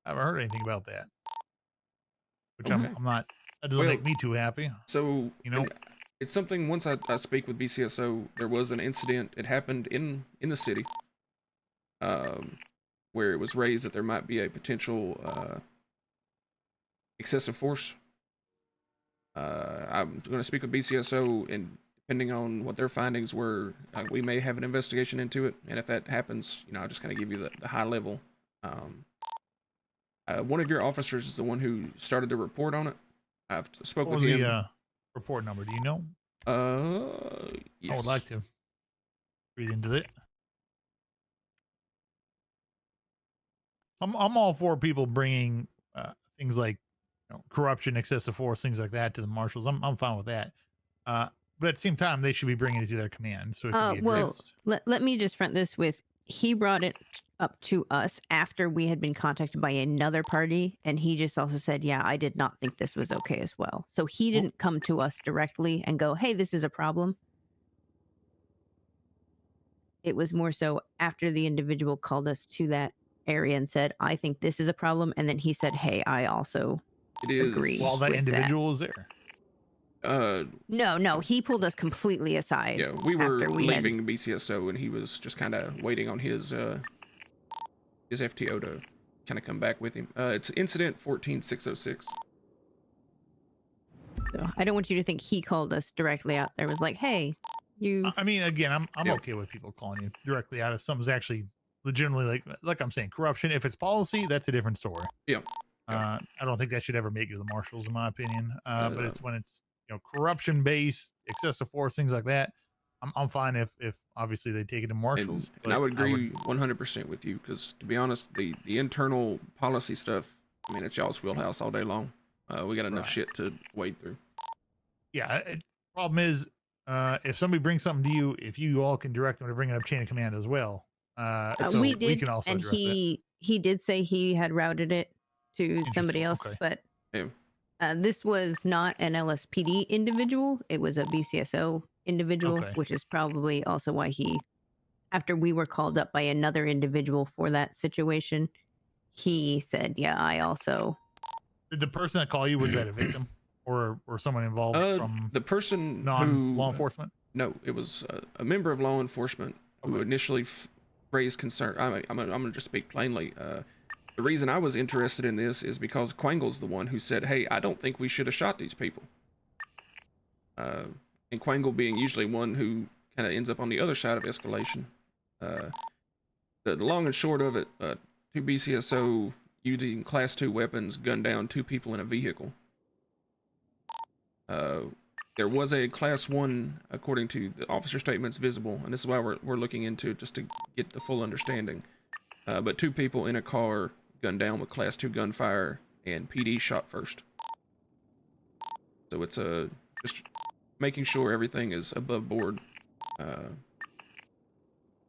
heard anything about that. Which Okay. I'm not. That doesn't make me too happy. So you know, it's something. Once I speak with BCSO, there was an incident. It happened in the city, where it was raised that there might be a potential excessive force. I'm going to speak with BCSO, and depending on what their findings were, we may have an investigation into it. And if that happens, I'll just kind of give you the high level. One of your officers is the one who started the report on it. I've spoke with him. What was the report number? Do you know? Yes. I would like to read into it. I'm all for people bringing things like corruption, excessive force, things like that to the marshals. I'm fine with that. But at the same time, they should be bringing it to their command so it can be addressed. Well, let me just front this with, he brought it up to us after we had been contacted by another party, and he just also said, yeah, I did not think this was okay as well. So he didn't come to us directly and go, hey, this is a problem. It was more so after the individual called us to that area and said, I think this is a problem, and then he said, hey, I also agree. While that individual was there. No, he pulled us completely aside. Yeah, we were leaving BCSO, and he was just kind of waiting on his FTO to kind of come back with him. It's incident 14606. So I don't want you to think he called us directly out there. Was like, hey, you. I mean, again, I'm okay with people calling you directly out if something's actually legitimately like I'm saying corruption. If it's policy, that's a different story. Yeah. I don't think that should ever make you the marshals, in my opinion. But it's when it's corruption based, excessive force, things like that. I'm fine if obviously they take it to marshals. And I would agree 100% with you, because to be honest, the internal policy stuff, I mean, it's y'all's wheelhouse all day long. We got enough shit to wade through. Yeah. Problem is, if somebody brings something to you, if you all can direct them to bring it up chain of command as well. So we did, we can also and he did say he had routed it to somebody else, but this was not an LSPD individual. It was a BCSO individual, which is probably also why after we were called up by another individual for that situation, he said, yeah, I also. Did the person that called you, was that a victim or someone involved from the person law enforcement? No, it was a member of law enforcement who initially raised concern. I'm going to just speak plainly. The reason I was interested in this is because Quangle's the one who said, hey, I don't think we should have shot these people. And Quangle being usually one who kind of ends up on the other side of escalation. The long and short of it, 2 BCSO using Class 2 weapons gunned down 2 people in a vehicle. There was a Class 1, according to the officer statements, visible, and this is why we're looking into it, just to get the full understanding. But 2 people in a car gunned down with Class 2 gunfire, and PD shot first. So it's just making sure everything is above board. And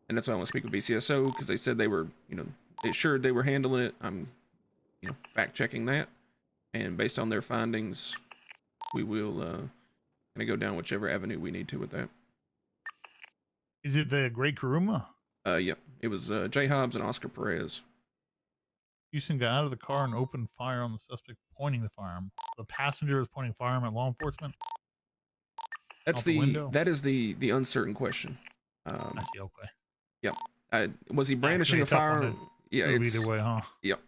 that's why I want to speak with BCSO, because they said they were, they assured they were handling it. I'm, fact checking that, and based on their findings, we will kind of go down whichever avenue we need to with that. Is it the Great Kuruma? Yeah, it was J. Hobbs and Oscar Perez. Houston got out of the car and opened fire on the suspect pointing the firearm. The passenger was pointing firearm at law enforcement. That is the uncertain question. I see. Okay. Yep. Was he brandishing a firearm? Yeah. It's either way, huh? Yep.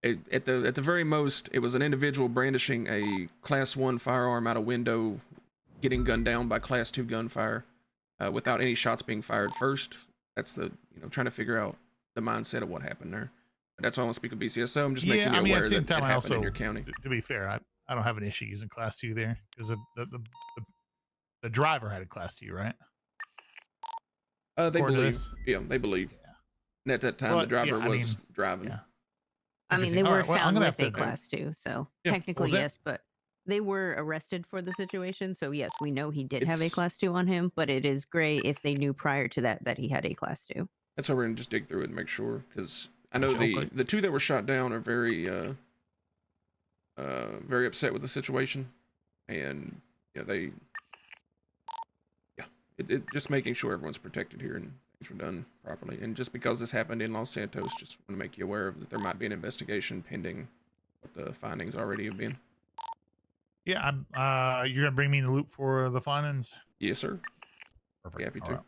At the very most, it was an individual brandishing a Class 1 firearm out a window, getting gunned down by Class 2 gunfire, without any shots being fired first. That's the trying to figure out the mindset of what happened there. That's why I want to speak with BCSO. I'm just making you aware that it happened in your county. To be fair, I don't have an issue using Class 2 there, because the driver had a Class 2, right? They believe. Yeah, they believe. Yeah. And at that time, the driver was driving. Yeah. I mean, they were found with a Class 2, so technically yes, but they were arrested for the situation. So yes, we know he did have a Class 2 on him, but it is gray if they knew prior to that he had a Class 2. That's why we're gonna just dig through it and make sure, because I know the 2 that were shot down are very very upset with the situation, and it just making sure everyone's protected here, and things were done properly. And just because this happened in Los Santos, just want to make you aware of that there might be an investigation pending what the findings already have been. Yeah, you're gonna bring me in the loop for the findings. Yes, sir. Perfect. Be happy to. Right.